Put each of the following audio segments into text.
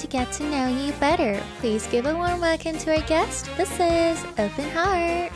to get to know you better. Please give a warm welcome to our guest. This is Open Heart.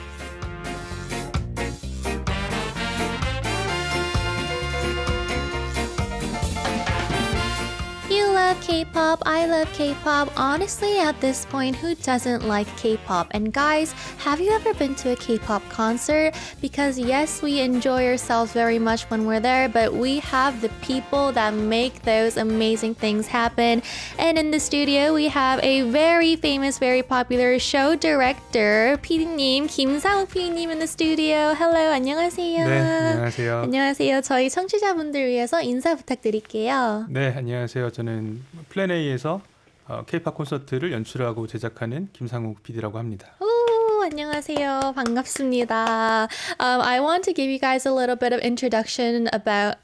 You love K-pop, I love K-pop. Honestly, at this point, who doesn't like K-pop? And guys, have you ever been to a K-pop concert? Because yes, we enjoy ourselves very much when we're there, but we have the people that make those amazing things happen. And in the studio, we have a very famous, very popular show director, PD님, 김상욱 PD님 in the studio. Hello, 안녕하세요. 네, 안녕하세요. 안녕하세요. 저희 청취자분들 위해서 인사 부탁드릴게요. 네, 안녕하세요. 저는 플랜 A에서 K-팝 콘서트를 연출하고 제작하는 김상욱 PD라고 합니다. 오, 안녕하세요. 반갑습니다. I want to give you guys a little bit of introduction about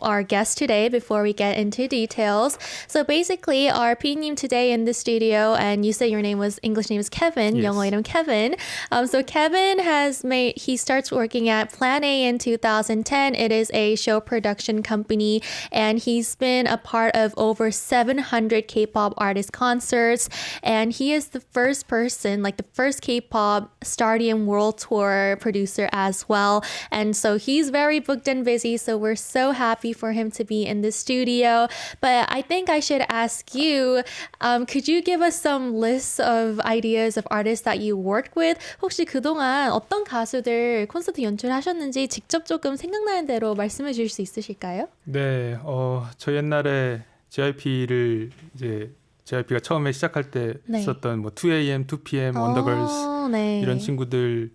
our guest today before we get into details. So basically, our PD님 today in the studio, and you said your name was, English name is Kevin, Yes. 영어 이름 Kevin. So Kevin he starts working at Plan A in 2010. It is a show production company, and he's been a part of over 700 K-pop artist concerts, and he is the first person, like the first K-pop Stadium World Tour producer as well. And so he's very booked and busy, so we're so happy for him to be in the studio. But I think I should ask you, could you give us some lists of ideas of artists that you worked with? 혹시 그동안 어떤 가수들 콘서트 연출하셨는지 직접 조금 생각나는 대로 말씀해 주실 수 있으실까요? 네, 저 옛날에 JYP가 처음에 시작할 때 네. 있었던 뭐 2AM, 2PM, 원더걸스 네. 이런 친구들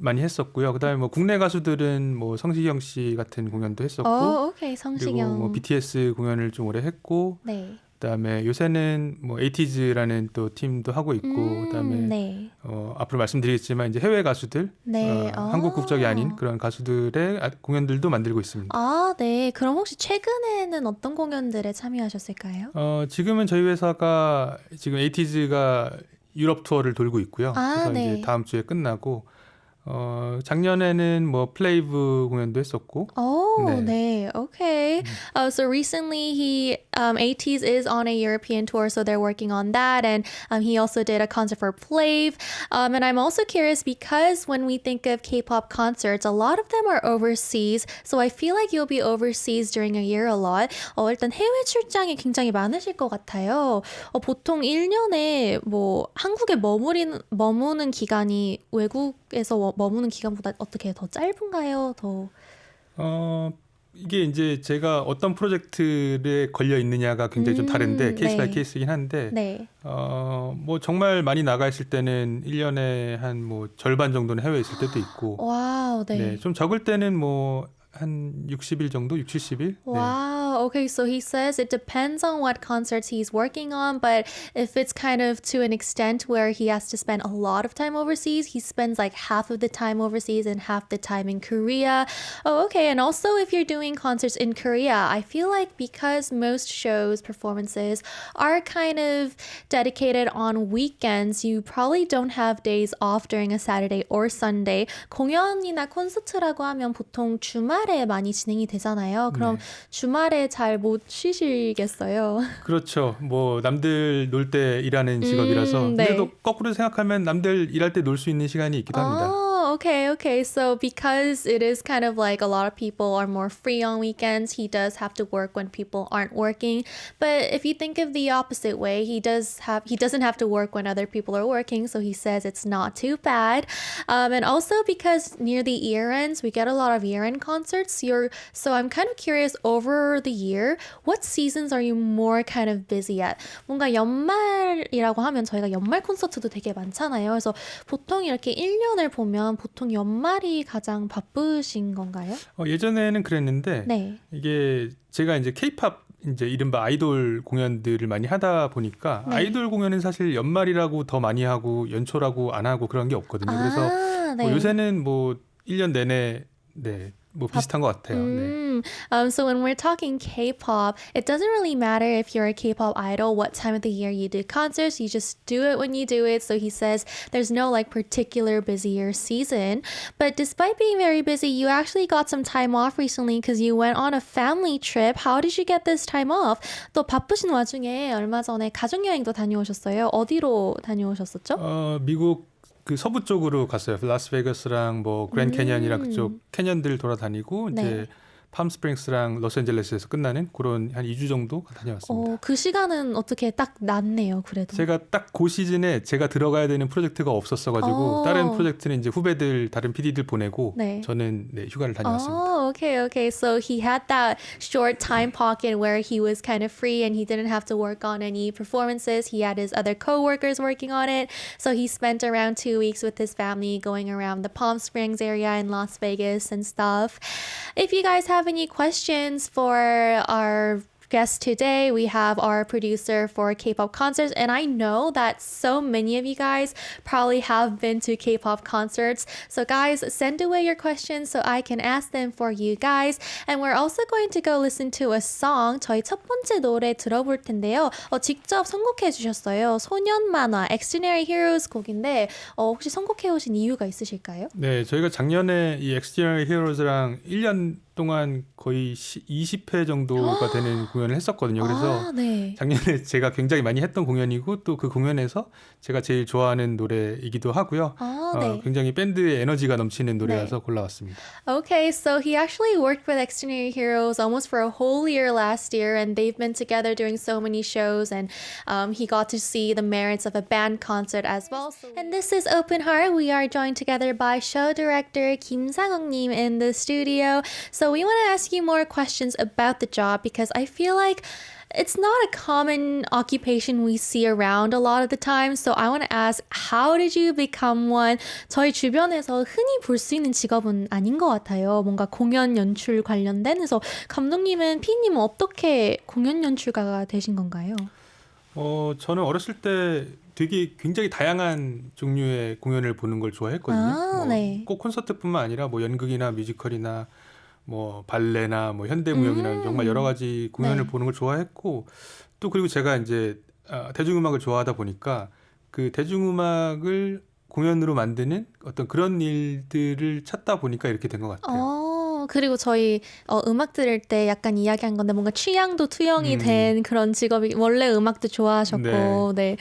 많이 했었고요. 그다음에 뭐 국내 가수들은 뭐 성시경 씨 같은 공연도 했었고, 오케이, 그리고 성시경. 뭐 BTS 공연을 좀 오래 했고, 네. 그다음에 요새는 뭐 에이티즈라는 또 팀도 하고 있고, 그다음에 네. 앞으로 말씀드리겠지만 이제 해외 가수들, 네. 한국 국적이 아닌 그런 가수들의 공연들도 만들고 있습니다. 아, 네. 그럼 혹시 최근에는 어떤 공연들에 참여하셨을까요? 지금은 저희 회사가 지금 에이티즈가 유럽 투어를 돌고 있고요. 그래서 네. 이제 다음 주에 끝나고 작년에는 뭐 플레이브 공연도 했었고. Oh, 네. 네. Okay. So recently ATEEZ is on a European tour, so they're working on that. And he also did a concert for Plave. And I'm also curious because when we think of K-pop concerts, a lot of them are overseas. So I feel like you'll be overseas during a year a lot. 일단 해외 출장이 굉장히 많으실 것 같아요. 보통 1년에 뭐 한국에 머무는 기간이 외국에서 머무는 기간보다 어떻게 더 짧은가요? 더 이게 이제 제가 어떤 프로젝트에 걸려 있느냐가 굉장히 좀 다른데 케이스 바이 케이스이긴 한데 네. 뭐 정말 많이 나가 있을 때는 1년에 한 뭐 절반 정도는 해외에 있을 때도 있고 와우, 네. 네, 좀 적을 때는 뭐 한 60일 정도? 6, 70일? Wow. Okay, so he says it depends on what concerts he's working on, but if it's kind of to an extent where he has to spend a lot of time overseas, he spends like half of the time overseas and half the time in Korea. Oh, okay. And also if you're doing concerts in Korea, I feel like because most shows, performances are kind of dedicated on weekends, you probably don't have days off during a Saturday or Sunday. 공연이나 콘서트라고 하면 보통 주말에 많이 진행이 되잖아요. 그럼 주말에 잘 못 쉬시겠어요? 그렇죠. 뭐 남들 놀 때 일하는 직업이라서 네. 그래도 거꾸로 생각하면 남들 일할 때 놀 수 있는 시간이 있기도 합니다. Okay. So because it is kind of like a lot of people are more free on weekends, he does have to work when people aren't working. But if you think of the opposite way, he doesn't have to work when other people are working, so he says it's not too bad. And also because near the year ends, we get a lot of year-end concerts. So I'm kind of curious over the year, what seasons are you more kind of busy at? 뭔가 연말이라고 하면 저희가 연말 콘서트도 되게 많잖아요. 그래서 보통 이렇게 1년을 보면 보통 연말이 가장 바쁘신 건가요? 예전에는 그랬는데 네. 이게 제가 이제 K-팝 이제 이른바 아이돌 공연들을 많이 하다 보니까 네. 아이돌 공연은 사실 연말이라고 더 많이 하고 연초라고 안 하고 그런 게 없거든요. 그래서 네. 뭐 요새는 뭐 1년 내내 뭐 비슷한 것 같아요. 네. So when we're talking K-pop, it doesn't really matter if you're a K-pop idol, what time of the year you do concerts, you just do it when you do it. So he says there's no like particular busier season. But despite being very busy, you actually got some time off recently because you went on a family trip. How did you get this time off? 또 바쁘신 와중에 얼마 전에 가족여행도 다녀오셨어요. 어디로 다녀오셨었죠? 미국 그 서부 쪽으로 갔어요. 라스베가스랑 뭐 그랜드 캐년이랑 그쪽 캐년들 돌아다니고 네. 이제 팜스프링스랑 로스앤젤레스에서 끝나는 그런 한 2주 정도 다녀왔습니다. 그 시간은 어떻게 딱 났네요, 그래도. 제가 딱 그 시즌에 제가 들어가야 되는 프로젝트가 없었어가지고 다른 프로젝트는 이제 후배들, 다른 PD들 보내고 네. 저는 네, 휴가를 다녀왔습니다. Oh, okay. So he had that short time pocket where he was kind of free and he didn't have to work on any performances. He had his other coworkers working on it. So he spent around 2 weeks with his family going around the Palm Springs area in Las Vegas and stuff. If you guys have any questions for our guest today, we have our producer for K-pop concerts, and I know that so many of you guys probably have been to K-pop concerts. So guys, send away your questions so I can ask them for you guys. And we're also going to go listen to a song. 저희 첫 번째 노래 들어볼 텐데요. 직접 선곡해 주셨어요. 소년 만화 Extraordinary Heroes 곡인데 혹시 선곡해 오신 이유가 있으실까요? 네, 저희가 작년에 이 Extraordinary Heroes랑 1년 동안 거의 20회 정도가 되는 공연을 했었거든요. 그래서 네. 작년에 제가 굉장히 많이 했던 공연이고 또 그 공연에서 제가 제일 좋아하는 노래이기도 하고요. 네. 굉장히 밴드의 에너지가 넘치는 노래라서 네. 골라왔습니다. Okay, so he actually worked with Extraordinary Heroes almost for a whole year last year, and they've been together doing so many shows, and he got to see the merits of a band concert as well. And this is Open Heart. We are joined together by show director Kim Sang-ung-님 in the studio. So we want to ask you more questions about the job because I feel like it's not a common occupation we see around a lot of the time. So I want to ask, how did you become one? 저희 주변에서 흔히 볼 수 있는 직업은 아닌 것 같아요. 뭔가 공연 연출 관련된. 그래서 감독님은, 피디님은 어떻게 공연 연출가가 되신 건가요? 저는 어렸을 때 되게 굉장히 다양한 종류의 공연을 보는 걸 좋아했거든요. 네. 꼭 콘서트뿐만 아니라 뭐 연극이나 뮤지컬이나 뭐 발레나 뭐 현대무용이나 정말 여러 가지 공연을 네. 보는 걸 좋아했고 또 그리고 제가 이제 대중음악을 좋아하다 보니까 그 대중음악을 공연으로 만드는 어떤 그런 일들을 찾다 보니까 이렇게 된 것 같아요. 그리고 저희 음악 들을 때 약간 이야기한 건데 뭔가 취향도 투영이 된 그런 직업이 원래 음악도 좋아하셨고 네.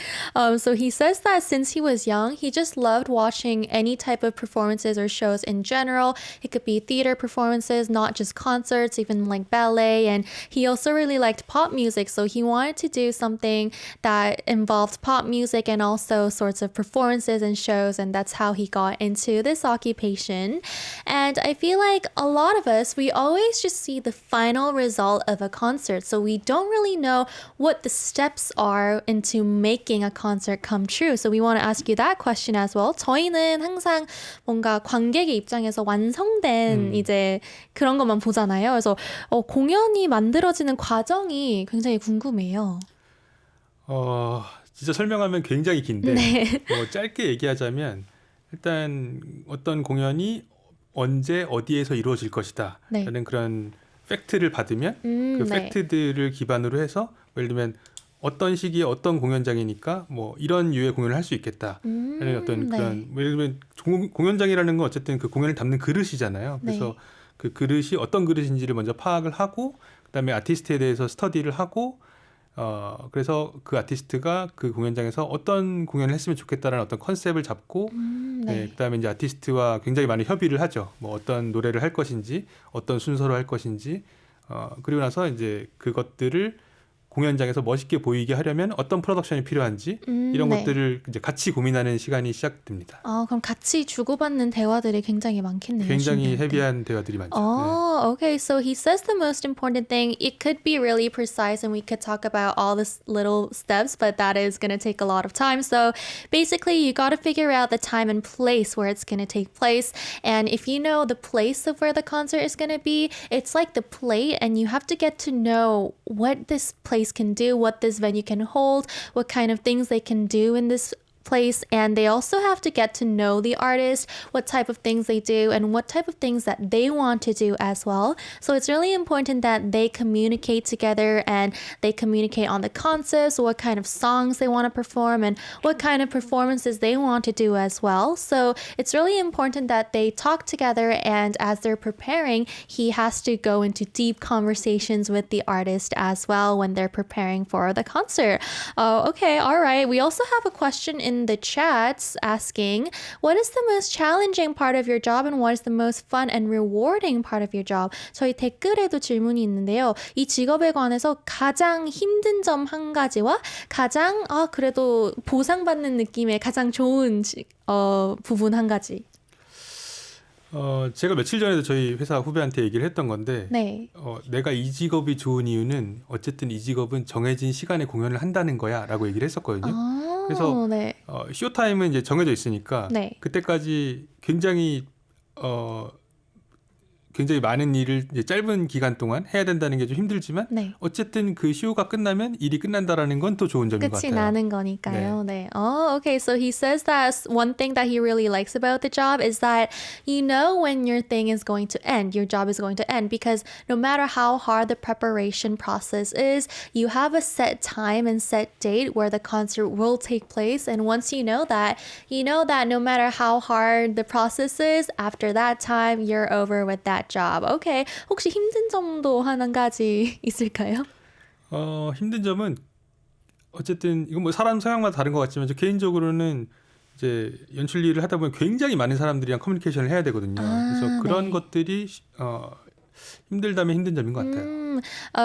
So he says that since he was young, he just loved watching any type of performances or shows in general. It could be theater performances, not just concerts, even like ballet. And he also really liked pop music, so he wanted to do something that involved pop music and also sorts of performances and shows, and that's how he got into this occupation. And I feel like a lot of us, we always just see the final result of a concert. So we don't really know what the steps are into making a concert come true. So we want to ask you that question as well. 저희는 항상 뭔가 관객의 입장에서 완성된 이제 그런 것만 보잖아요. 그래서 공연이 만들어지는 과정이 굉장히 궁금해요. 진짜 설명하면 굉장히 긴데 네. 뭐 짧게 얘기하자면 일단 어떤 공연이 언제 어디에서 이루어질 것이다 네. 라는 그런 팩트를 받으면 그 네. 팩트들을 기반으로 해서 예를 들면 어떤 시기에 어떤 공연장이니까 뭐 이런 유의 공연을 할 수 있겠다 라는 어떤 그런 뭐 예를 들면 공연장이라는 건 어쨌든 그 공연을 담는 그릇이잖아요. 그래서 네. 그 그릇이 어떤 그릇인지를 먼저 파악을 하고 그다음에 아티스트에 대해서 스터디를 하고 그래서 그 아티스트가 그 공연장에서 어떤 공연을 했으면 좋겠다라는 어떤 컨셉을 잡고 네, 그다음에 이제 아티스트와 굉장히 많은 협의를 하죠. 뭐 어떤 노래를 할 것인지, 어떤 순서로 할 것인지, 그리고 나서 이제 그것들을 공연장에서 멋있게 보이게 하려면 어떤 프로덕션이 필요한지 이런 것들을 이제 같이 고민하는 시간이 시작됩니다. 그럼 같이 주고받는 대화들이 굉장히 많겠네요. 굉장히 헤비한 대화들이 많죠. Okay. So he says the most important thing, it could be really precise and we could talk about all the little steps, but that is going to take a lot of time. So basically you got to figure out the time and place where it's going to take place. And if you know the place of where the concert is going to be, it's like the plate and you have to get to know what this place can do, what this venue can hold, what kind of things they can do in this place, and they also have to get to know the artist, what type of things they do, and what type of things that they want to do as well. So it's really important that they communicate together and they communicate on the concepts, what kind of songs they want to perform, and what kind of performances they want to do as well. So it's really important that they talk together, and as they're preparing, he has to go into deep conversations with the artist as well when they're preparing for the concert. Okay, all right. We also have a question in the chats asking, what is the most challenging part of your job and what is the most fun and rewarding part of your job? 저희 댓글에도 질문이 있는데요. 이 직업에 관해서 가장 힘든 점 한 가지와 가장 그래도 보상받는 느낌의 가장 좋은 부분 한 가지. 제가 며칠 전에도 저희 회사 후배한테 얘기를 했던 건데, 네. 내가 이 직업이 좋은 이유는 어쨌든 이 직업은 정해진 시간에 공연을 한다는 거야라고 얘기를 했었거든요. 그래서 네. 쇼타임은 이제 정해져 있으니까 네. 그때까지 굉장히 많은 일을 이제 짧은 기간 동안 해야 된다는 게 좀 힘들지만 네. 어쨌든 그 쇼가 끝나면 일이 끝난다라는 건 또 좋은 점인 것 끝이 같아요. 나는 거니까요. 네. Oh, okay. So he says that one thing that he really likes about the job is that you know when your thing is going to end, your job is going to end, because no matter how hard the preparation process is, you have a set time and set date where the concert will take place. And once you know that no matter how hard the process is, after that time, you're over with that job. Okay. 혹시 힘든 점도 한 가지 있을까요? 힘든 점은 어쨌든 이건 뭐 사람 성향마다 다른 것 같지만 저 개인적으로는 이제 연출 일을 하다 보면 굉장히 많은 사람들이랑 커뮤니케이션을 해야 되거든요. 그래서 그런 네. 것들이 힘들다면 힘든 점인 것 같아요.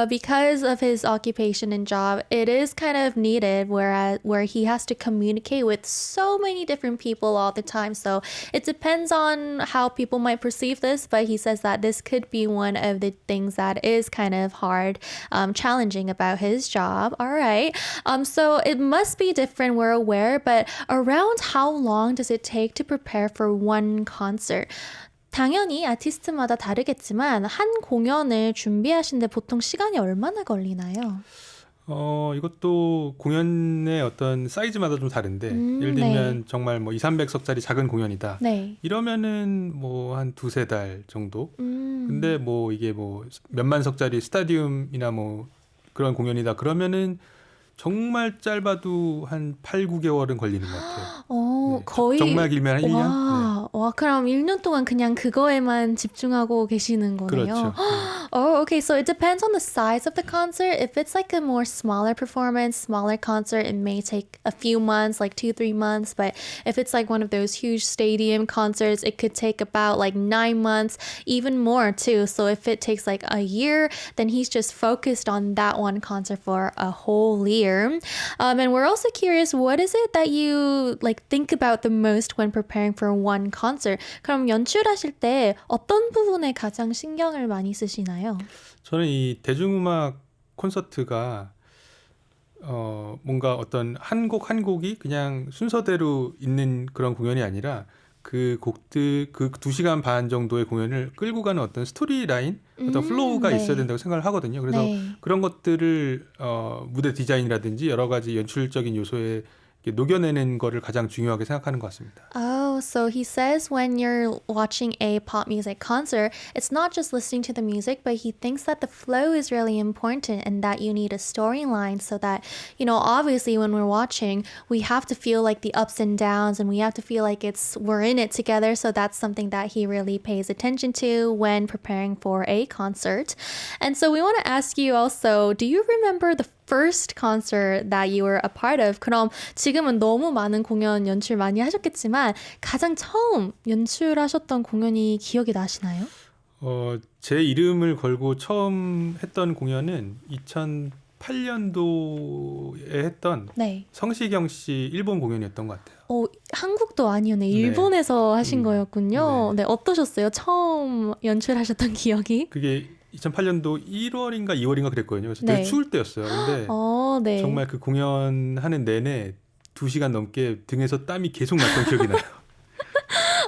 Because of his occupation and job, it is kind of needed where he has to communicate with so many different people all the time. So it depends on how people might perceive this, but he says that this could be one of the things that is kind of hard, challenging about his job. All right. So it must be different, we're aware, but around how long does it take to prepare for one concert? 당연히 아티스트마다 다르겠지만 한 공연을 준비하시는데 보통 시간이 얼마나 걸리나요? 이것도 공연의 어떤 사이즈마다 좀 다른데 예를 들면 네. 정말 뭐 2, 300석짜리 작은 공연이다. 네. 이러면은 뭐 한 두세 달 정도. 근데 뭐 이게 뭐 몇만 석짜리 스타디움이나 뭐 그런 공연이다. 그러면은 정말 짧아도 한 8, 9개월은 걸리는 것 같아요. 네. 거의 정말 길면 한 1년? 네. 와, 그럼 1년 동안 그냥 그거에만 집중하고 계시는 거네요. 그렇죠. Oh, okay. So it depends on the size of the concert. If it's like a more smaller performance, smaller concert, it may take a few months, like 2-3 months. But if it's like one of those huge stadium concerts, it could take about like 9 months, even more too. So if it takes like a year, then he's just focused on that one concert for a whole year. And we're also curious, what is it that you like think about the most when preparing for one concert? 그럼 연출하실 때 어떤 부분에 가장 신경을 많이 쓰시나요? 저는 이 대중음악 콘서트가 뭔가 어떤 한 곡 한 곡이 그냥 순서대로 있는 그런 공연이 아니라 그 곡들 그 2시간 반 정도의 공연을 끌고 가는 어떤 스토리 라인, 어떤 플로우가 네. 있어야 된다고 생각을 하거든요. 그래서 네. 그런 것들을 무대 디자인이라든지 여러 가지 연출적인 요소에 이렇게 녹여내는 거를 가장 중요하게 생각하는 것 같습니다. Oh, so he says when you're watching a pop music concert, it's not just listening to the music, but he thinks that the flow is really important and that you need a storyline so that, obviously when we're watching, we have to feel like the ups and downs and we have to feel like we're in it together. So that's something that he really pays attention to when preparing for a concert. And so we want to ask you also, do you remember the first concert that you were a part of? 그럼 지금은 너무 많은 공연 연출 많이 하셨겠지만 가장 처음 연출하셨던 공연이 기억이 나시나요? 제 이름을 걸고 처음 했던 공연은 2008년도에 했던 네. 성시경 씨 일본 공연이었던 것 같아요. 한국도 아니었네. 일본에서 하신 거였군요. 네, 어떠셨어요? 처음 연출하셨던 기억이? 그게 2008년도 1월인가 2월인가 그랬거든요. 그래서 네. 되게 추울 때였어요. 근데 네. 정말 그 공연하는 내내 2시간 넘게 등에서 땀이 계속 났던 기억이 나요.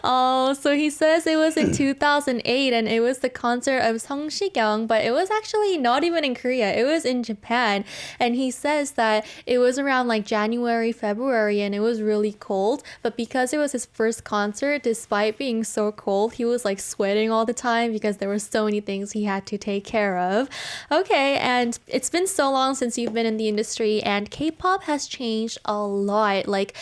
Oh, so he says it was in 2008 and it was the concert of Song Shikyung, but it was actually not even in Korea. It was in Japan. And he says that it was around like January, February, and it was really cold. But because it was his first concert, despite being so cold, he was like sweating all the time because there were so many things he had to take care of. Okay, and it's been so long since you've been in the industry, and K-pop has changed a lot. Like,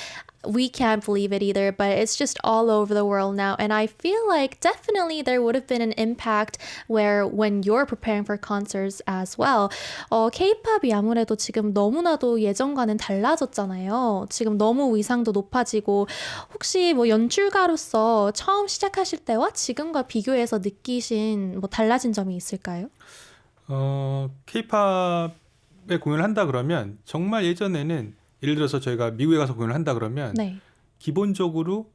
we can't believe it either, but it's just all over the world now. And I feel like definitely there would have been an impact where when you're preparing for concerts as well. K-팝이 아무래도 지금 너무나도 예전과는 달라졌잖아요. 지금 너무 위상도 높아지고 혹시 뭐 연출가로서 처음 시작하실 때와 지금과 비교해서 느끼신 뭐 달라진 점이 있을까요? K-팝에 공연을 한다 그러면 정말 예전에는 예를 들어서 저희가 미국에 가서 공연을 한다 그러면 네. 기본적으로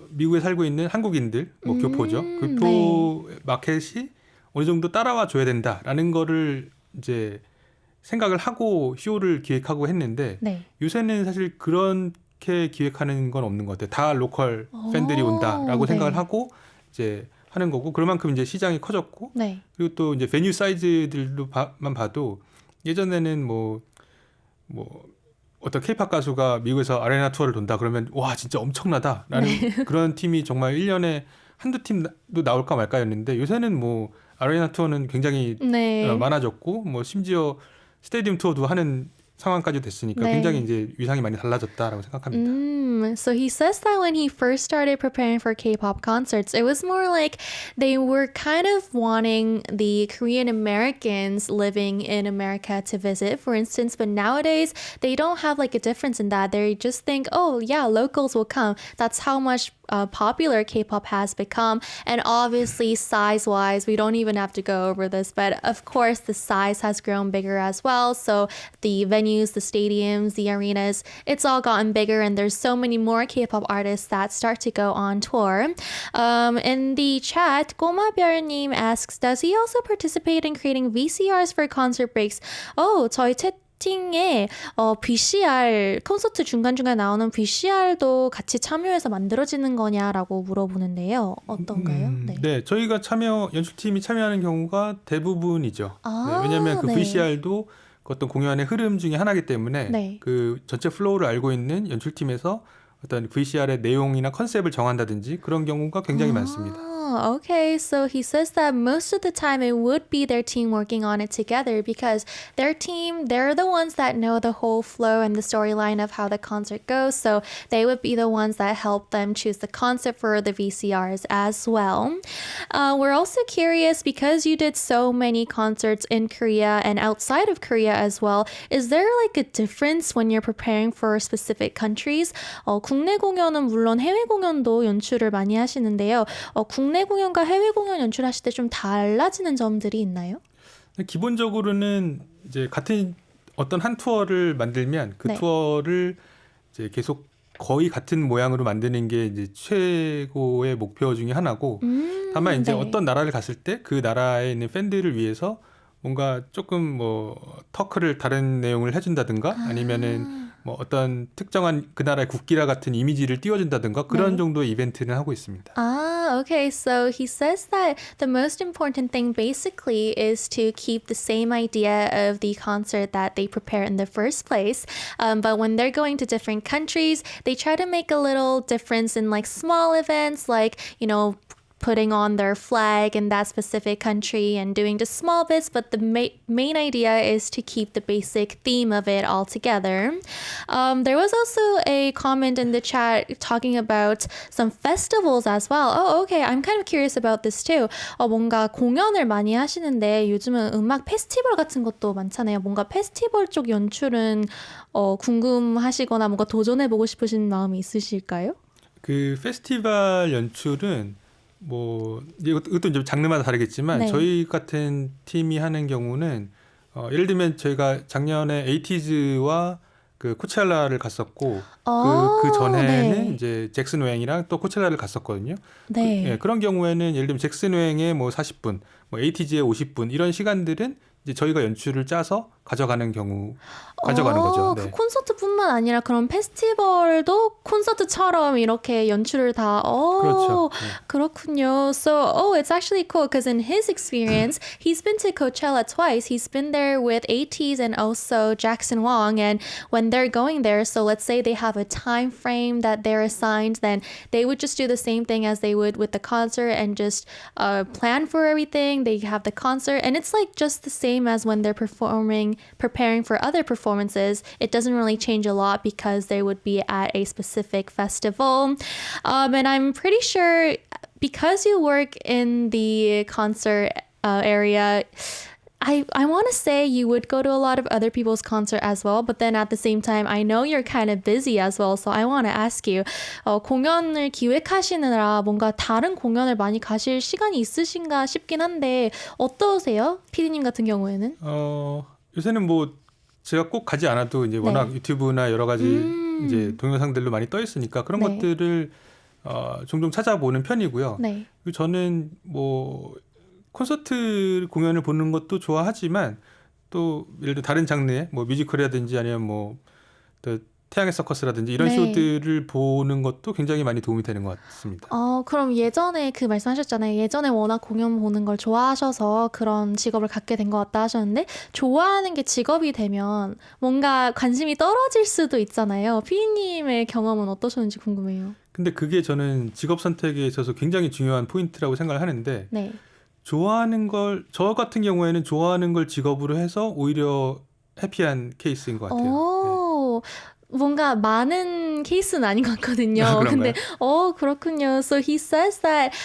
미국에 살고 있는 한국인들, 뭐 교포죠. 교포 마켓이 어느 정도 따라와 줘야 된다라는 거를 이제 생각을 하고 쇼를 기획하고 했는데 네. 요새는 사실 그렇게 기획하는 건 없는 것 같아요. 다 로컬 팬들이 온다라고 네. 생각을 하고 이제 하는 거고 그만큼 이제 시장이 커졌고 네. 그리고 또 이제 베뉴 사이즈들만 봐도 예전에는 뭐 어떤 K-팝 가수가 미국에서 아레나 투어를 돈다 그러면 와 진짜 엄청나다라는 그런 팀이 정말 1년에 한두 팀도 나올까 말까였는데 요새는 뭐 아레나 투어는 굉장히 네. 많아졌고 뭐 심지어 스테디움 투어도 하는 상황까지 됐으니까 네. 굉장히 이제 위상이 많이 달라졌다라고 생각합니다. So he says that when he first started preparing for K-pop concerts, it was more like they were kind of wanting the Korean Americans living in America to visit, for instance. But nowadays, they don't have like a difference in that. They just think, oh, yeah, locals will come. That's how much popular K-pop has become. And obviously, size-wise, we don't even have to go over this. But of course, the size has grown bigger as well. So the venues, the stadiums, the arenas, it's all gotten bigger. And there's so many more K-pop artists that start to go on tour. In the chat, 꼬마별님 asks, does he also participate in creating VCRs for concert breaks? Oh, 저희 채팅에 VCR 콘서트 중간중간 나오는 VCR도 같이 참여해서 만들어지는 거냐라고 물어보는데요. 어떤가요? 네, 저희가 연출팀이 참여하는 경우가 대부분이죠. 네, 왜냐하면 그 네. VCR도 어떤 공연의 흐름 중에 하나이기 때문에 네. 그 전체 플로우를 알고 있는 연출팀에서 어떤 VCR의 내용이나 컨셉을 정한다든지 그런 경우가 굉장히 많습니다. Okay, so he says that most of the time it would be their team working on it together because their team, they're the ones that know the whole flow and the storyline of how the concert goes. So they would be the ones that help them choose the concept for the VCRs as well. We're also curious because you did so many concerts in Korea and outside of Korea as well. Is there like a difference when you're preparing for specific countries? 국내 공연은 물론 해외 공연도 연출을 많이 하시는데요. 국내 공연과 해외 공연 연출하실 때 좀 달라지는 점들이 있나요? 기본적으로는 이제 같은 어떤 한 투어를 만들면 그 네. 투어를 이제 계속 거의 같은 모양으로 만드는 게 이제 최고의 목표 중에 하나고 다만 이제 네. 어떤 나라를 갔을 때 그 나라에 있는 팬들을 위해서 뭔가 조금 뭐 터크를 다른 내용을 해준다든가 아니면은 뭐 어떤 특정한 그 나라의 국기라 같은 이미지를 띄워준다든가 그런 네. 정도의 이벤트는 하고 있습니다. Okay. So he says that the most important thing basically is to keep the same idea of the concert that they prepare in the first place. But when they're going to different countries, they try to make a little difference in like small events, like, you know, putting on their flag in that specific country and doing just small bits, but the main idea is to keep the basic theme of it all together. There was also a comment in the chat talking about some festivals as well. Oh, okay. I'm kind of curious about this too. 뭔가 공연을 많이 하시는데 요즘은 음악 페스티벌 같은 것도 많잖아요. 뭔가 페스티벌 쪽 연출은 궁금하시거나 뭔가 도전해보고 싶으신 마음이 있으실까요? 그 페스티벌 연출은 뭐 이것도 이제 장르마다 다르겠지만 네. 저희 같은 팀이 하는 경우는 예를 들면 저희가 작년에 에이티즈와 그 코첼라를 갔었고 그 전에는 네. 이제 잭슨 웽이랑 또 코첼라를 갔었거든요. 네. 그런 경우에는 예를 들면 잭슨 웽의 뭐 40분, 뭐 에이티즈의 50분 이런 시간들은 이제 저희가 연출을 짜서 가져가는 거죠. 그 네. 콘서트뿐만 아니라 그런 페스티벌도 콘서트처럼 이렇게 연출을 다. 그렇죠. 네. 그렇군요. So, it's actually cool because in his experience, he's been to Coachella twice. He's been there with ATEEZ and also Jackson Wang. And when they're going there, so let's say they have a time frame that they're assigned, then they would just do the same thing as they would with the concert and just plan for everything. They have the concert, and it's like just the same as when they're preparing for other performances. It doesn't really change a lot because they would be at a specific festival. And I'm pretty sure because you work in the concert area, I want to say you would go to a lot of other people's concert as well, but then at the same time, I know you're kind of busy as well, so I want to ask you, 공연을 기획하시느라 뭔가 다른 공연을 많이 가실 시간이 있으신가 싶긴 한데 어떠세요? 피디님 같은 경우에는? 요새는 뭐 제가 꼭 가지 않아도 이제 워낙 유튜브나 여러 가지 이제 동영상들로 많이 떠 있으니까 그런 것들을 종종 찾아보는 편이고요. 네. 그리고 저는 뭐 콘서트 공연을 보는 것도 좋아하지만 또 예를 들어 다른 장르의 뭐 뮤지컬이라든지 아니면 뭐 또 태양의 서커스라든지 이런 네. 쇼들을 보는 것도 굉장히 많이 도움이 되는 것 같습니다. 그럼 예전에 그 말씀하셨잖아요. 예전에 워낙 공연 보는 걸 좋아하셔서 그런 직업을 갖게 된 것 같다 하셨는데 좋아하는 게 직업이 되면 뭔가 관심이 떨어질 수도 있잖아요. 피디님의 경험은 어떠셨는지 궁금해요. 근데 그게 저는 직업 선택에 있어서 굉장히 중요한 포인트라고 생각을 하는데 네. 좋아하는 걸 저 같은 경우에는 좋아하는 걸 직업으로 해서 오히려 해피한 케이스인 것 같아요. 뭔가 많은 케이스는 아닌 것 같거든요. 그런가요? 근데 그렇군요. So he says that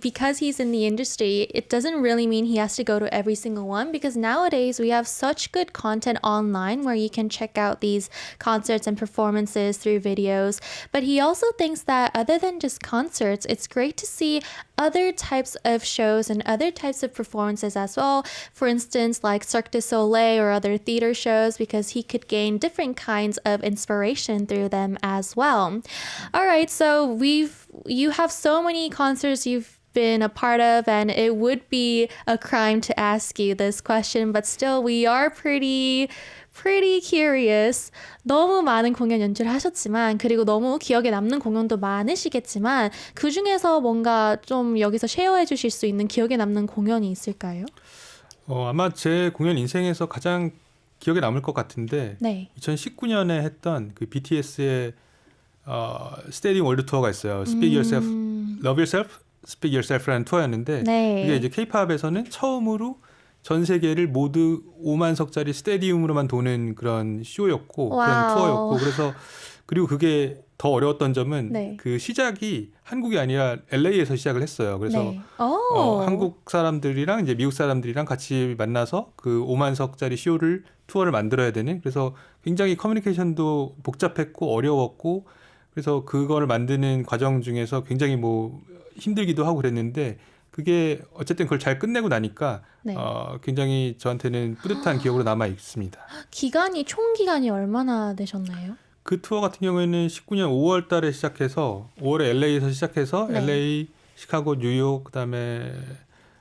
because he's in the industry, it doesn't really mean he has to go to every single one because nowadays we have such good content online where you can check out these concerts and performances through videos. But he also thinks that other than just concerts, it's great to see other types of shows and other types of performances as well. For instance, like Cirque du Soleil or other theater shows because he could gain different kinds of inspiration through them as well. All right, so you have so many concerts you've been a part of, and it would be a crime to ask you this question, but still we are pretty curious. 너무 많은 공연 연출하셨지만 그리고 너무 기억에 남는 공연도 많으시겠지만 그 중에서 뭔가 좀 여기서 쉐어해 주실 수 있는 기억에 남는 공연이 있을까요? 아마 제 공연 인생에서 가장 기억에 남을 것 같은데 네. 2019년에 했던 그 BTS의 스테디움 월드 투어가 있어요. Speak Yourself, Love Yourself, Speak Yourself라는 투어였는데 네. 그게 이제 K-팝에서는 처음으로 전 세계를 모두 5만석짜리 스테디움으로만 도는 그런 쇼였고 그런 와우. 투어였고 그래서 그리고 그게 더 어려웠던 점은 네. 그 시작이 한국이 아니라 LA에서 시작을 했어요. 그래서 네. 한국 사람들이랑 이제 미국 사람들이랑 같이 만나서 그 5만석짜리 쇼를 투어를 만들어야 되는 그래서 굉장히 커뮤니케이션도 복잡했고 어려웠고 그래서 그거를 만드는 과정 중에서 굉장히 뭐 힘들기도 하고 그랬는데 그게 어쨌든 그걸 잘 끝내고 나니까 네. 굉장히 저한테는 뿌듯한 기억으로 남아 있습니다. 총 기간이 얼마나 되셨나요? 그 투어 같은 경우에는 19년 5월 달에 시작해서 5월에 LA에서 시작해서 네. LA, 시카고, 뉴욕, 그다음에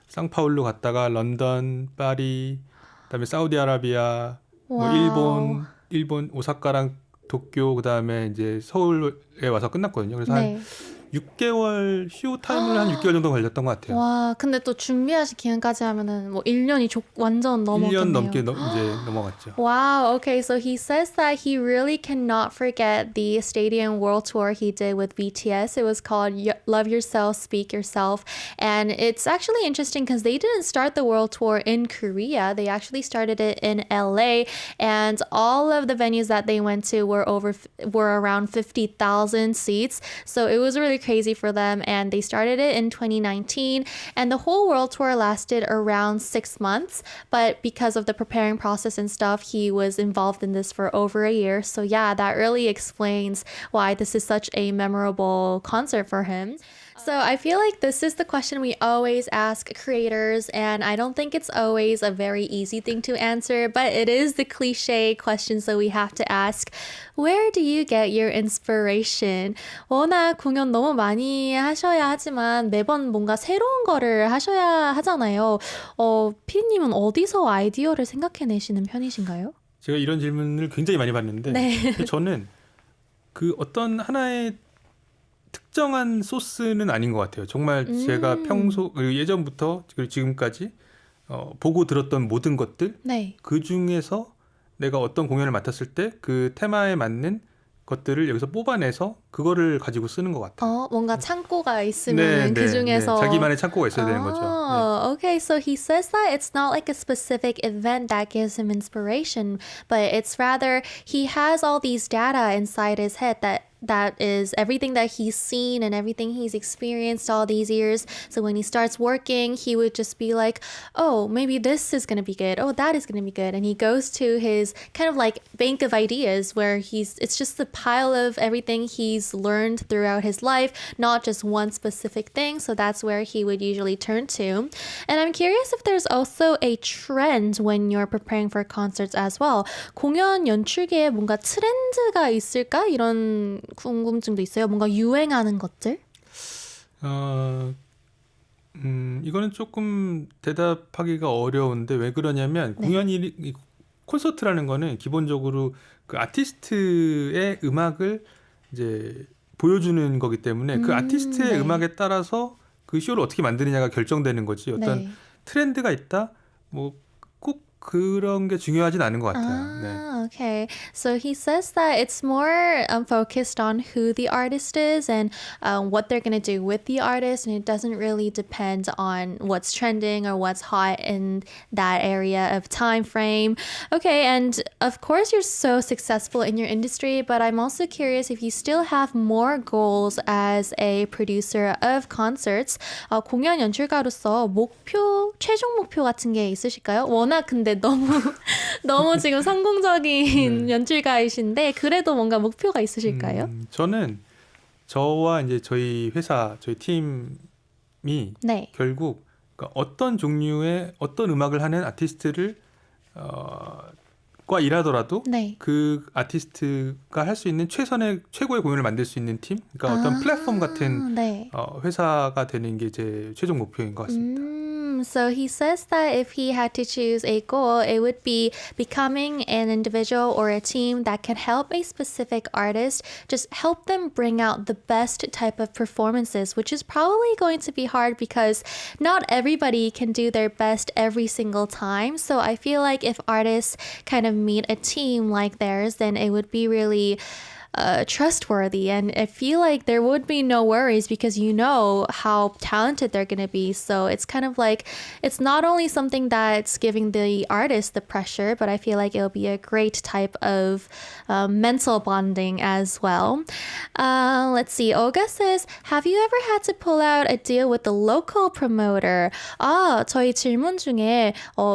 상파울루 갔다가 런던, 파리, 그다음에 사우디아라비아, 뭐 와우. 일본 오사카랑 도쿄 그다음에 이제 서울에 와서 끝났거든요. 그래서 네. 한 6개월 쇼 타임을 한 6개월 정도 걸렸던 것 같아요. 와, 근데 또 준비하실 기간까지 하면은 뭐 1년이 완전 넘었겠네요. 1년 넘게 이제 넘어갔죠. Wow, okay, so he says that he really cannot forget the stadium world tour he did with BTS. It was called Love Yourself, Speak Yourself. And it's actually interesting because they didn't start the world tour in Korea. They actually started it in LA. And all of the venues that they went to were around 50,000 seats. So it was really crazy for them. And they started it in 2019. And the whole world tour lasted around 6 months. But because of the preparing process and stuff, he was involved in this for over a year. So yeah, that really explains why this is such a memorable concert for him. So I feel like this is the question we always ask creators, and I don't think it's always a very easy thing to answer, but it is the cliche question, so we have to ask, where do you get your inspiration? 워낙 공연 너무 많이 하셔야 하지만 매번 뭔가 새로운 거를 하셔야 하잖아요. 피디님은 어디서 아이디어를 생각해내시는 편이신가요? 제가 이런 질문을 굉장히 많이 받는데 네. 저는 그 어떤 하나의 특정한 소스는 아닌 것 같아요. 정말 제가 평소 그리고 예전부터 그리고 지금까지 보고 들었던 모든 것들 네. 그 중에서 내가 어떤 공연을 맡았을 때 그 테마에 맞는 것들을 여기서 뽑아내서 그거를 가지고 쓰는 것 같아요. 뭔가 창고가 있으면 그 중에서 자기만의 창고가 있어야 되는 거죠. 네. Oh, okay. So he says that it's not like a specific event that gives him inspiration, but it's rather he has all these data inside his head that is everything that he's seen and everything he's experienced all these years. So when he starts working, he would just be like, oh, maybe this is going to be good. Oh, that is going to be good. And he goes to his kind of like bank of ideas where it's just a pile of everything he's learned throughout his life, not just one specific thing. So that's where he would usually turn to. And I'm curious if there's also a trend when you're preparing for concerts as well. 공연 연출계에 뭔가 트렌드가 있을까? 이런 궁금증도 있어요. 뭔가 유행하는 것들? 이거는 조금 대답하기가 어려운데 왜 그러냐면 공연이 콘서트라는 거는 기본적으로 그 아티스트의 음악을 이제 보여주는 거기 때문에 그 아티스트의 음악에 따라서 그 쇼를 어떻게 만드느냐가 결정되는 거지. 어떤 트렌드가 있다? 뭐 꼭 그런 게 중요하진 않은 것 같아요. 네. Okay. So he says that it's more focused on who the artist is and what they're going to do with the artist, and it doesn't really depend on what's trending or what's hot in that area of time frame. Okay, and of course you're so successful in your industry, but I'm also curious if you still have more goals as a producer of concerts. 공연 연출가로서 목표, 최종 목표 같은 게 있으실까요? 워낙 근데 너무 지금 성공적인 연출가이신데 그래도 뭔가 목표가 있으실까요? 저는 저와 이제 저희 회사, 저희 팀이 결국 그러니까 어떤 종류의 어떤 음악을 하는 아티스트를 과 일하더라도 그 아티스트가 할 수 있는 최고의 공연을 만들 수 있는 팀, 그러니까 어떤 플랫폼 같은 회사가 되는 게 제 최종 목표인 것 같습니다. So he says that if he had to choose a goal, it would be becoming an individual or a team that can help a specific artist, just help them bring out the best type of performances, which is probably going to be hard because not everybody can do their best every single time. So I feel like if artists kind of meet a team like theirs, then it would be really trustworthy, and I feel like there would be no worries because you know how talented they're going to be. So it's kind of like it's not only something that's giving the artist the pressure, but I feel like it'll be a great type of mental bonding as well. Let's see. Olga says, have you ever had to pull out a deal with the local promoter? 저희 질문 중에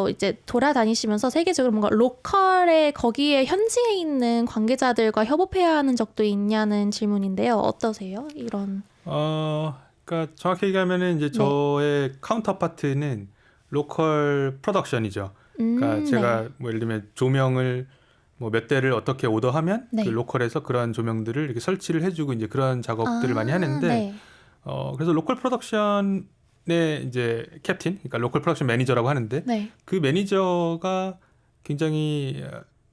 이제 돌아다니시면서 세계적으로 뭔가 로컬에 거기에 현지에 있는 관계자들과 협업해야 하는 적도 있냐는 질문인데요. 어떠세요? 이런. 그러니까 정확히 얘기하면은 이제 저의 카운터파트는 로컬 프로덕션이죠. 그러니까 제가 뭐 예를 들면 조명을 뭐 몇 대를 어떻게 오더하면 그 로컬에서 그런 조명들을 이렇게 설치를 해주고 이제 그런 작업들을 많이 하는데 그래서 로컬 프로덕션의 이제 캡틴, 그러니까 로컬 프로덕션 매니저라고 하는데 그 매니저가 굉장히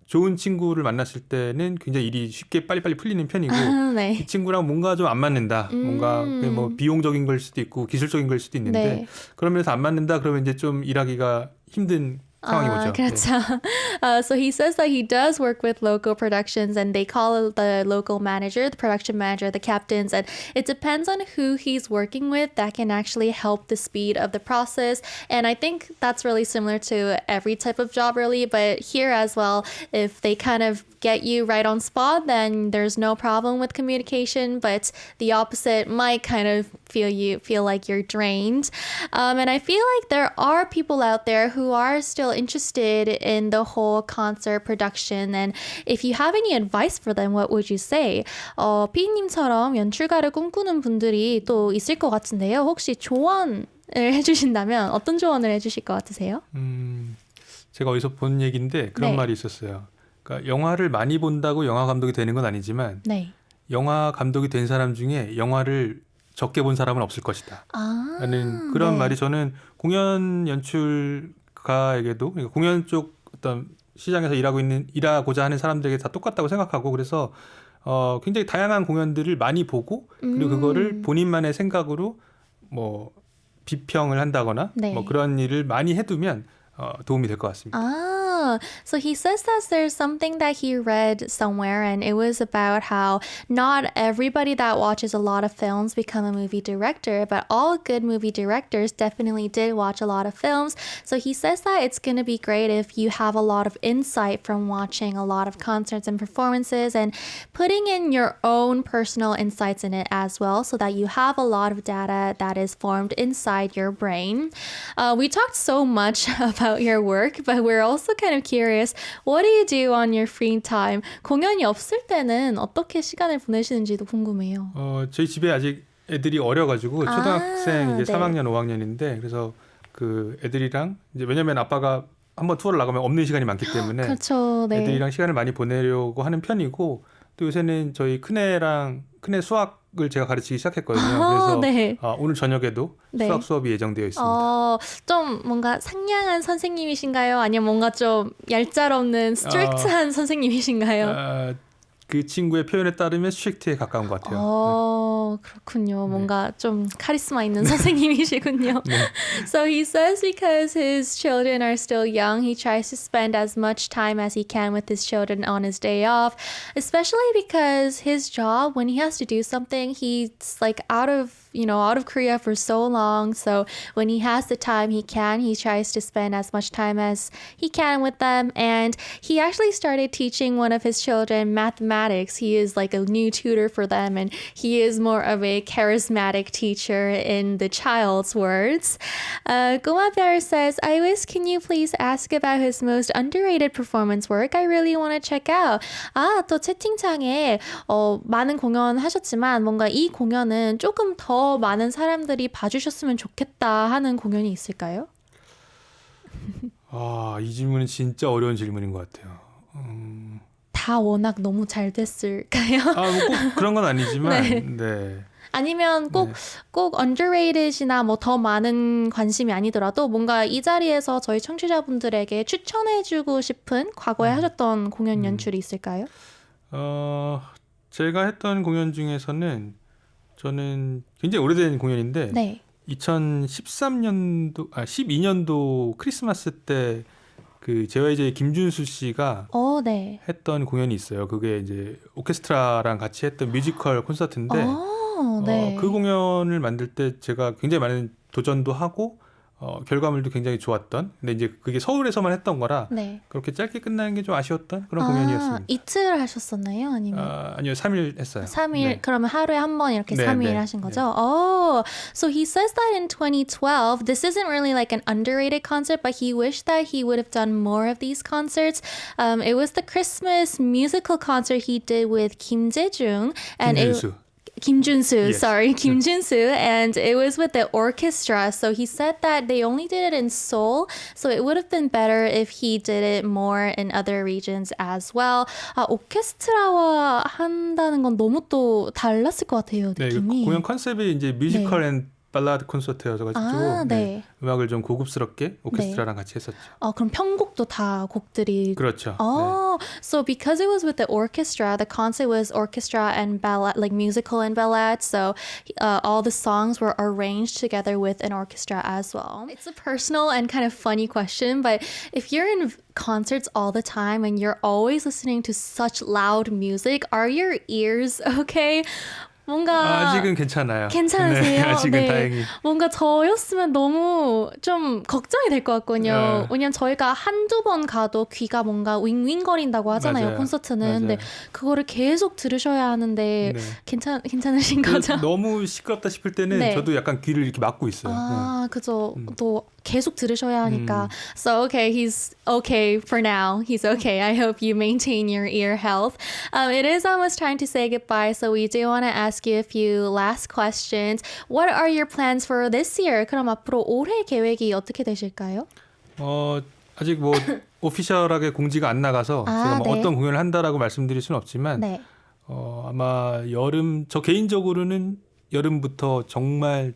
좋은 친구를 만났을 때는 굉장히 일이 쉽게 빨리빨리 풀리는 편이고 이 친구랑 뭔가 좀 안 맞는다. 뭔가 뭐 비용적인 걸 수도 있고 기술적인 걸 수도 있는데 그런 면에서 안 맞는다. 그러면 이제 좀 일하기가 힘든 상황이 오죠. 그렇죠. So he says that he does work with local productions and they call the local manager, the production manager, the captains, and it depends on who he's working with that can actually help the speed of the process. And I think that's really similar to every type of job really, but here as well, if they kind of get you right on spot, then there's no problem with communication. But the opposite might kind of feel like you're drained. And I feel like there are people out there who are still interested in the whole concert production. And if you have any advice for them, what would you say? 피디님처럼 연출가를 꿈꾸는 분들이 또 있을 것 같은데요. 혹시 조언을 해주신다면 어떤 조언을 해주실 것 같으세요? 제가 어디서 본 얘기인데 그런 네. 말이 있었어요. 그러니까 영화를 많이 본다고 영화 감독이 되는 건 아니지만 네. 영화 감독이 된 사람 중에 영화를 적게 본 사람은 없을 것이다. 라는 그런 네. 말이 저는 공연 연출가에게도 그러니까 공연 쪽 어떤 시장에서 일하고자 하는 사람들에게 다 똑같다고 생각하고 그래서 굉장히 다양한 공연들을 많이 보고 그리고 그거를 본인만의 생각으로 뭐 비평을 한다거나 네. 뭐 그런 일을 많이 해두면 도움이 될 것 같습니다. So he says that there's something that he read somewhere, and it was about how not everybody that watches a lot of films become a movie director, but all good movie directors definitely did watch a lot of films. So he says that it's going to be great if you have a lot of insight from watching a lot of concerts and performances and putting in your own personal insights in it as well, so that you have a lot of data that is formed inside your brain. We talked so much about your work, but we're also kind of curious. What do you do on your free time? 공연이 없을 때는 어떻게 시간을 보내시는지도 궁금해요. 저희 집에 아직 애들이 어려가지고 초등학생 이제 네. 3학년, 5학년인데 그래서 그 애들이랑 이제 왜냐면 아빠가 한번 투어를 나가면 없는 시간이 많기 때문에 그렇죠. 네. 애들이랑 시간을 많이 보내려고 하는 편이고 또 요새는 저희 큰애 수학을 제가 가르치기 시작했거든요. 그래서 네. 오늘 저녁에도 네. 수학 수업이 예정되어 있습니다. 좀 뭔가 상냥한 선생님이신가요? 아니면 뭔가 좀 얄짤없는 스트릭트한 선생님이신가요? 그 친구의 표현에 따르면 스트릭트에 가까운 것 같아요. 그렇군요. 뭔가 좀 카리스마 있는 선생님이시군요. 네. So he says because his children are still young, he tries to spend as much time as he can with his children on his day off, especially because his job, when he has to do something, he's like out of Korea for so long. So when he has the time he tries to spend as much time as he can with them. And he actually started teaching one of his children mathematics. He is like a new tutor for them, and he is more of a charismatic teacher in the child's words. Gumabyer says, I wish, can you please ask about his most underrated performance work? I really want to check out. 또 채팅창에 많은 공연 하셨지만 뭔가 이 공연은 조금 더 많은 사람들이 봐주셨으면 좋겠다 하는 공연이 있을까요? 이 질문은 진짜 어려운 질문인 것 같아요. 다 워낙 너무 잘 됐을까요? 뭐 꼭 그런 건 아니지만, 네. 네. 아니면 꼭 underrated이나 뭐 더 많은 관심이 아니더라도 뭔가 이 자리에서 저희 청취자분들에게 추천해주고 싶은 과거에 하셨던 공연 연출이 있을까요? 제가 했던 공연 중에서는 저는 굉장히 오래된 공연인데 네. 12년도 크리스마스 때 그 JYJ의 김준수 씨가 네. 했던 공연이 있어요. 그게 이제 오케스트라랑 같이 했던 뮤지컬 콘서트인데 네. 그 공연을 만들 때 제가 굉장히 많은 도전도 하고 결과물도 굉장히 좋았던 근데 이제 그게 서울에서만 했던 거라 네. 그렇게 짧게 끝나는 게 좀 아쉬웠던 그런 공연이었습니다. 이틀 하셨었나요? 아니면? 아니요, 3일 했어요. 3일, 네. 그러면 하루에 한 번 이렇게 네, 3일 네, 하신 네. 거죠? So he says that in 2012, this isn't really like an underrated concert, but he wished that he would have done more of these concerts. It was the Christmas musical concert he did with Kim Jae-jung. And Kim Junsu, Yes. sorry, Kim Junsu, and it was with the orchestra. So he said that they only did it in Seoul, so it would have been better if he did it more in other regions as well. 오케스트라와 한다는 건 너무 또 달랐을 것 같아요, 네, 느낌이. 공연 컨셉이 이제 뮤지컬 앤 발라드 콘서트여가지고 네. 음악을 좀 고급스럽게 오케스트라랑 같이 했었죠. 그럼 편곡도 다 곡들이. 그렇죠. So because it was with the orchestra, the concert was orchestra and ballad, like musical and ballad. So all the songs were arranged together with an orchestra as well. It's a personal and kind of funny question, but if you're in concerts all the time and you're always listening to such loud music, are your ears okay? 뭔가 아직은 괜찮아요. 괜찮으세요? 네, 아직은 네. 다행히. 뭔가 저였으면 너무 좀 걱정이 될 것 같거든요. 왜냐면 저희가 한두 번 가도 귀가 뭔가 윙윙거린다고 하잖아요. 맞아요. 콘서트는. 맞아요. 근데 그거를 계속 들으셔야 하는데 네. 괜찮으신 거죠? 너무 시끄럽다 싶을 때는 네. 저도 약간 귀를 이렇게 막고 있어요. 아, 그죠. 또 계속 들으셔야 하니까. So okay, he's okay for now. He's okay. I hope you maintain your ear health. It is almost time to say goodbye, so we do want to ask you a few last questions. What are your plans for this year? 그럼 앞으로 올해 계획이 어떻게 되실까요? 아직 뭐 오피셜하게 공지가 안 나가서 제가 뭐 네. 어떤 공연을 한다라고 말씀드릴 수는 없지만 네. 아마 저 개인적으로는 여름부터 정말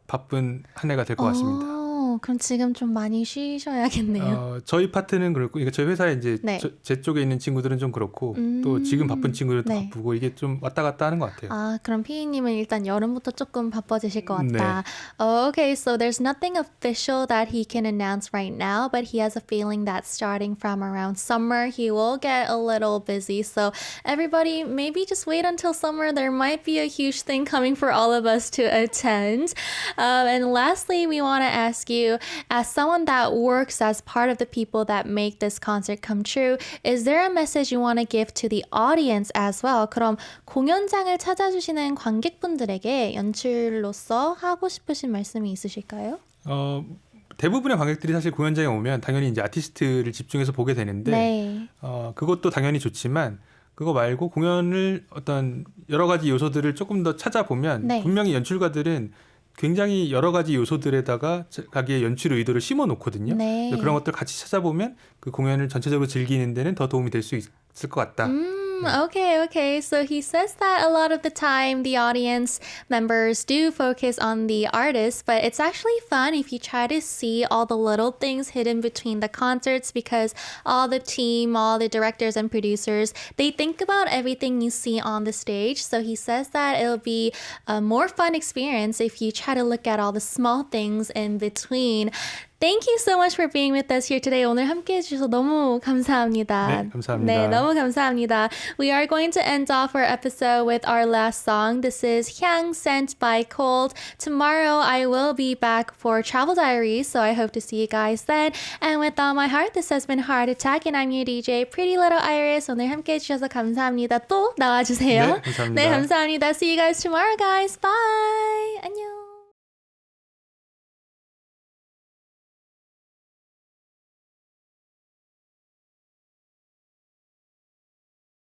바쁜 한 해가 될 것 같습니다. 그럼 지금 좀 많이 쉬셔야겠네요. 저희 파트는 그렇고, 그러니까 저희 회사에 이제 네. 제 쪽에 있는 친구들은 좀 그렇고, 또 지금 바쁜 친구들은 또 네. 바쁘고, 이게 좀 왔다 갔다 하는 것 같아요. 아, 그럼 피디님은 일단 여름부터 조금 바빠지실 것 네. 같다. Oh, okay, so there's nothing official that he can announce right now, but he has a feeling that starting from around summer, he will get a little busy. So everybody, maybe just wait until summer. There might be a huge thing coming for all of us to attend. And lastly, we want to ask you, as someone that works as part of the people that make this concert come true, is there a message you want to give to the audience as well? 그럼 공연장을 찾아주시는 관객분들에게 연출로서 하고 싶으신 말씀이 있으실까요? 대부분의 관객들이 사실 공연장에 오면 당연히 이제 아티스트를 집중해서 보게 되는데, 네. 그것도 당연히 좋지만, 그거 말고 공연을 어떤 여러 가지 요소들을 조금 더 찾아보면, 네. 분명히 연출가들은 굉장히 여러 가지 요소들에다가 자기의 연출 의도를 심어 놓거든요. 네. 그런 것들 같이 찾아보면 그 공연을 전체적으로 즐기는 데는 더 도움이 될 수 있을 것 같다. Okay. So he says that a lot of the time the audience members do focus on the artist, but it's actually fun if you try to see all the little things hidden between the concerts because all the team, all the directors and producers, they think about everything you see on the stage. So he says that it'll be a more fun experience if you try to look at all the small things in between. Thank you so much for being with us here today. 오늘 함께 해주셔서 너무 감사합니다. 네, 감사합니다. 네, 너무 감사합니다. We are going to end off our episode with our last song. This is Hyang sent by Cold. Tomorrow I will be back for Travel Diaries, so I hope to see you guys then. And with all my heart, this has been Heart Attack, and I'm your DJ, Pretty Little Iris. 오늘 함께 해주셔서 감사합니다. 또 나와주세요. 네, 감사합니다. 네, 감사합니다. See you guys tomorrow, guys. Bye. 안녕.